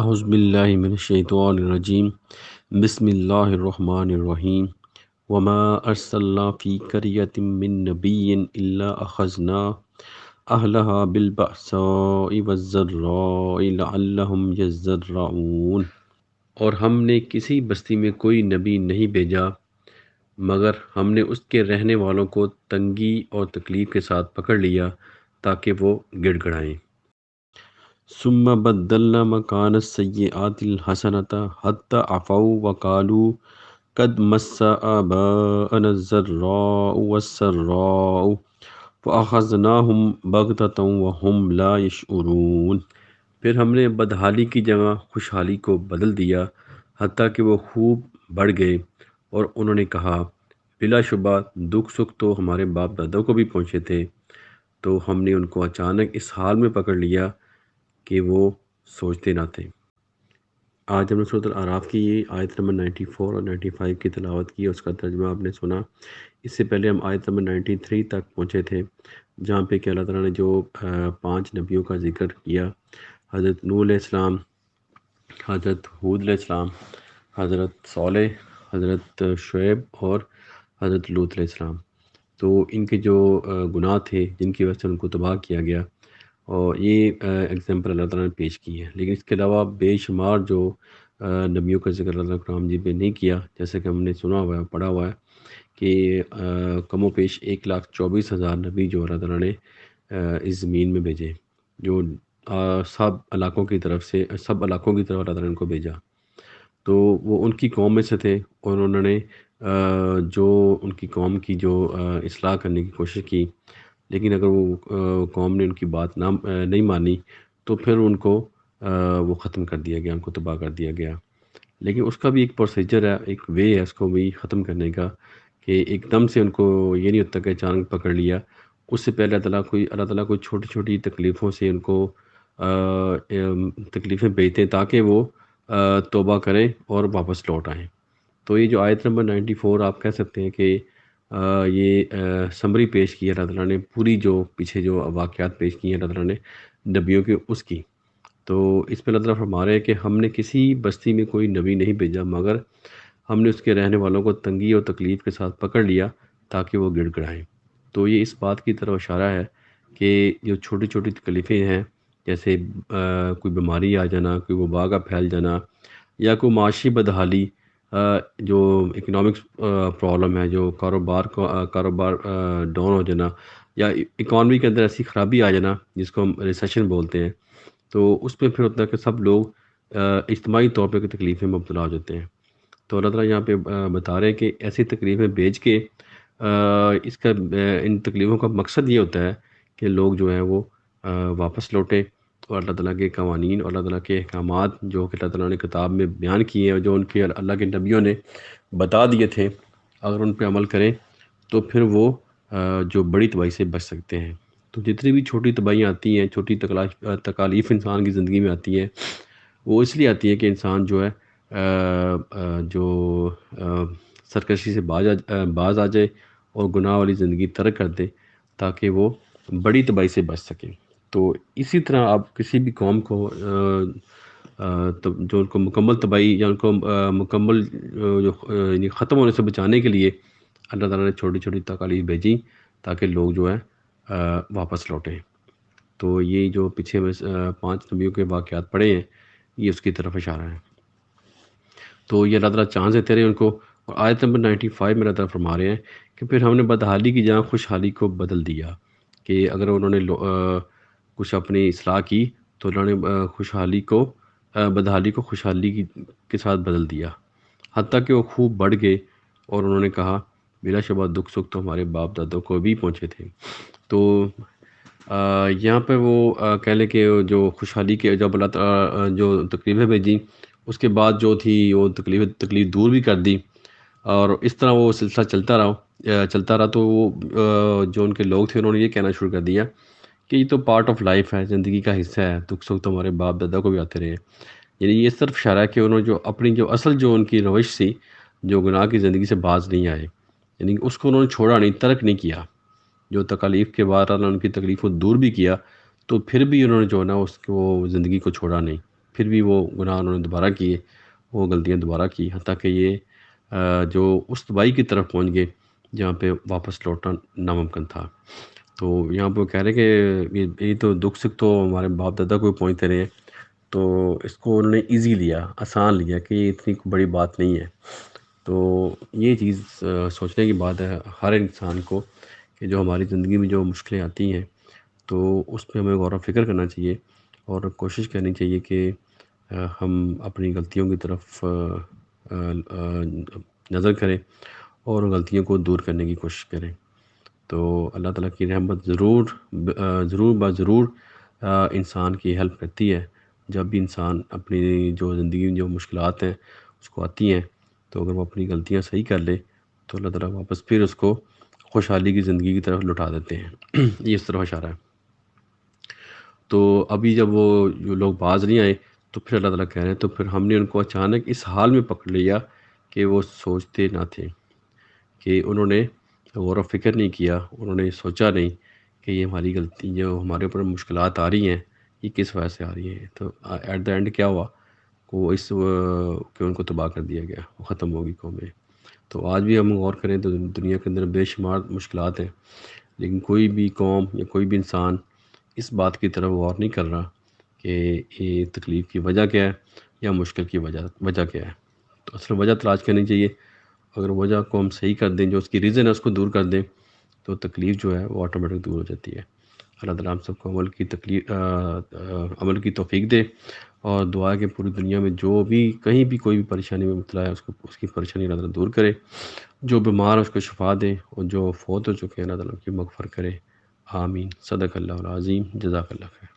اعوذ باللہ من الشیطان الرجیم بسم اللہ الرحمن الرحیم وما ارسلنا فی قریۃ من نبی الا اخذنا اہلہا بالبأساء والضراء لعلہم یضرعون، اور ہم نے کسی بستی میں کوئی نبی نہیں بھیجا مگر ہم نے اس کے رہنے والوں کو تنگی اور تکلیف کے ساتھ پکڑ لیا تاکہ وہ گڑ گڑائیں۔ ثم بدلنا مکان السیئات الحسنۃ حتی عفوا وقالوا قد مس آباءنا الضراء والسراء فأخذناهم بغتة وهم لا يشعرون۔ پھر ہم نے بدحالی کی جگہ خوشحالی کو بدل دیا حتیٰ کہ وہ خوب بڑھ گئے، اور انہوں نے کہا بلا شبہ دکھ سکھ تو ہمارے باپ دادوں کو بھی پہنچے تھے، تو ہم نے ان کو اچانک اس حال میں پکڑ لیا کہ وہ سوچتے نہ تھے۔ آج ہم نے سورۃ الاعراف کی آیت نمبر 94 اور 95 کی تلاوت کی، اس کا ترجمہ آپ نے سنا۔ اس سے پہلے ہم آیت نمبر 93 تک پہنچے تھے، جہاں پہ کہ اللہ تعالیٰ نے جو 5 نبیوں کا ذکر کیا، حضرت نوح علیہ السلام، حضرت ہود علیہ السلام، حضرت صالح، حضرت شعیب اور حضرت لوط علیہ السلام۔ تو ان کے جو گناہ تھے جن کی وجہ سے ان کو تباہ کیا گیا، اور یہ ایگزامپل اللہ تعالیٰ نے پیش کی ہے۔ لیکن اس کے علاوہ بے شمار جو نبیوں کا ذکر اللہ کرام جی پہ نہیں کیا، جیسے کہ ہم نے سنا ہوا ہے، پڑھا ہوا ہے کہ کم و بیش 1,24,000 نبی جو اللہ تعالیٰ نے اس زمین میں بھیجے، جو سب علاقوں کی طرف اللہ تعالیٰ نے ان کو بھیجا۔ تو وہ ان کی قوم میں سے تھے، اور انہوں نے جو ان کی قوم کی جو اصلاح کرنے کی کوشش کی، لیکن اگر وہ قوم نے ان کی بات نہیں مانی تو پھر ان کو وہ ختم کر دیا گیا، ان کو تباہ کر دیا گیا۔ لیکن اس کا بھی ایک پروسیجر ہے، ایک وے ہے اس کو بھی ختم کرنے کا، کہ ایک دم سے ان کو یہ نہیں ہوتا کہ اچانک پکڑ لیا۔ اس سے پہلے اللہ تعالیٰ کوئی چھوٹی چھوٹی تکلیفوں سے ان کو تکلیفیں بھیجتے ہیں تاکہ وہ توبہ کریں اور واپس لوٹ آئیں۔ تو یہ جو آیت نمبر 94 آپ کہہ سکتے ہیں کہ یہ سمری پیش کی ہے اللہ تعالیٰ نے، پوری جو پیچھے جو واقعات پیش کی ہیں اللہ تعالیٰ نے نبیوں کے اس کی۔ تو اس پہ اللہ تعالیٰ فرما رہے ہیں کہ ہم نے کسی بستی میں کوئی نبی نہیں بھیجا مگر ہم نے اس کے رہنے والوں کو تنگی اور تکلیف کے ساتھ پکڑ لیا تاکہ وہ گڑ گڑائیں۔ تو یہ اس بات کی طرف اشارہ ہے کہ جو چھوٹی چھوٹی تکلیفیں ہیں، جیسے کوئی بیماری آ جانا، کوئی وبا کا پھیل جانا، یا کوئی معاشی بدحالی، جو اکنامکس پرابلم ہے، جو کاروبار ڈاؤن ہو جانا، یا اکانومی کے اندر ایسی خرابی آ جانا جس کو ہم ریسیشن بولتے ہیں، تو اس پہ پھر ہوتا ہے کہ سب لوگ اجتماعی طور پہ تکلیفیں مبتلا ہو جاتے ہیں۔ تو اللہ تعالیٰ یہاں پہ بتا رہے ہیں کہ ایسی تکلیفیں بھیج کے ان تکلیفوں کا مقصد یہ ہوتا ہے کہ لوگ جو ہیں وہ واپس لوٹیں، اور اللہ تعالیٰ کے قوانین اور اللہ تعالیٰ کے احکامات جو کہ اللہ تعالیٰ نے کتاب میں بیان کیے ہیں، اور جو ان کے اللہ کے نبیوں نے بتا دیے تھے، اگر ان پہ عمل کریں تو پھر وہ جو بڑی تباہی سے بچ سکتے ہیں۔ تو جتنی بھی چھوٹی تباہیاں آتی ہیں، چھوٹی تکالیف انسان کی زندگی میں آتی ہیں، وہ اس لیے آتی ہے کہ انسان جو ہے جو سرکشی سے باز آ جائے اور گناہ والی زندگی ترک کر دے تاکہ وہ بڑی تباہی سے بچ سکے۔ تو اسی طرح آپ کسی بھی قوم کو جو ان کو مکمل تباہی یا ان کو مکمل یعنی ختم ہونے سے بچانے کے لیے اللہ تعالیٰ نے چھوٹی چھوٹی تکالیف بھیجی تاکہ لوگ جو ہے واپس لوٹیں۔ تو یہ جو پیچھے میں 5 نبیوں کے واقعات پڑھے ہیں، یہ اس کی طرف اشارہ ہے۔ تو یہ اللہ تعالیٰ چانس دیتے رہے ان کو، اور آیت نمبر 95 میں اللہ تعالیٰ فرما رہے ہیں کہ پھر ہم نے بدحالی کی جگہ خوشحالی کو بدل دیا، کہ اگر انہوں نے کچھ اپنی اصلاح کی تو انہوں نے خوشحالی کو بدحالی کو خوشحالی کے ساتھ بدل دیا، حتیٰ کہ وہ خوب بڑھ گئے، اور انہوں نے کہا بلا شبہ دکھ سکھ تو ہمارے باپ دادوں کو بھی پہنچے تھے۔ تو یہاں پہ وہ کہہ لیں کہ جو خوشحالی کے جب اللہ تعالیٰ جو تکلیفیں بھیجی، اس کے بعد جو تھی وہ تکلیف دور بھی کر دی، اور اس طرح وہ سلسلہ چلتا رہا، تو وہ جو ان کے لوگ تھے انہوں نے یہ کہنا شروع کر دیا کہ یہ تو پارٹ آف لائف ہے، زندگی کا حصہ ہے، دکھ سکھ تو ہمارے باپ دادا کو بھی آتے رہے ہیں۔ یعنی یہ اس طرف اشارہ ہے کہ انہوں نے جو اپنی جو اصل جو ان کی روش تھی، جو گناہ کی زندگی سے باز نہیں آئے، یعنی اس کو انہوں نے چھوڑا نہیں، ترک نہیں کیا۔ جو تکالیف کے بعد اللہ نے ان کی تکلیف کو دور بھی کیا، تو پھر بھی انہوں نے جو ہے نا اس کو زندگی کو چھوڑا نہیں، پھر بھی وہ گناہ انہوں نے دوبارہ کیے، وہ غلطیاں دوبارہ کی، حتیٰ کہ یہ جو اس تباہی کی طرف پہنچ گئے جہاں پہ واپس لوٹنا ناممکن تھا۔ تو یہاں پہ وہ کہہ رہے کہ یہ تو دکھ سکھ تو ہمارے باپ دادا کو پہنچتے رہے ہیں، تو اس کو انہوں نے ایزی لیا، آسان لیا کہ یہ اتنی بڑی بات نہیں ہے۔ تو یہ چیز سوچنے کی بات ہے ہر انسان کو کہ جو ہماری زندگی میں جو مشکلیں آتی ہیں تو اس پہ ہمیں غور و فکر کرنا چاہیے اور کوشش کرنی چاہیے کہ ہم اپنی غلطیوں کی طرف نظر کریں اور غلطیوں کو دور کرنے کی کوشش کریں۔ تو اللہ تعالیٰ کی رحمت ضرور انسان کی ہیلپ کرتی ہے جب بھی انسان اپنی جو زندگی میں جو مشکلات ہیں اس کو آتی ہیں، تو اگر وہ اپنی غلطیاں صحیح کر لے تو اللہ تعالیٰ واپس پھر اس کو خوشحالی کی زندگی کی طرف لوٹا دیتے ہیں۔ یہ اس طرف اشارہ ہے۔ تو ابھی جب وہ جو لوگ باز نہیں آئے تو پھر اللہ تعالیٰ کہہ رہے ہیں تو پھر ہم نے ان کو اچانک اس حال میں پکڑ لیا کہ وہ سوچتے نہ تھے، کہ انہوں نے غور و فکر نہیں کیا، انہوں نے سوچا نہیں کہ یہ ہماری غلطی جو ہمارے اوپر مشکلات آ رہی ہیں یہ کس وجہ سے آ رہی ہیں۔ تو ایٹ دا اینڈ کیا ہوا کہ کہ ان کو تباہ کر دیا گیا، وہ ختم ہوگی قومیں۔ تو آج بھی ہم غور کریں تو دنیا کے اندر بے شمار مشکلات ہیں، لیکن کوئی بھی قوم یا کوئی بھی انسان اس بات کی طرف غور نہیں کر رہا کہ یہ تکلیف کی وجہ کیا ہے یا مشکل کی وجہ کیا ہے۔ تو اصل وجہ تلاش کرنی چاہیے، اگر وجہ کو ہم صحیح کر دیں، جو اس کی ریزن ہے اس کو دور کر دیں تو تکلیف جو ہے وہ آٹومیٹک دور ہو جاتی ہے۔ اللہ تعالیٰ ہم سب کو عمل کی توفیق دے، اور دعا ہے کہ پوری دنیا میں جو بھی کہیں بھی کوئی بھی پریشانی میں مبتلا ہے اس کی پریشانی اللہ تعالیٰ دور کرے، جو بیمار ہے اس کو شفا دے، اور جو فوت ہو چکے ہیں اللہ تعالیٰ کی مغفرت کرے۔ آمین۔ صدق اللہ العظیم۔ جزاک اللہ خیر۔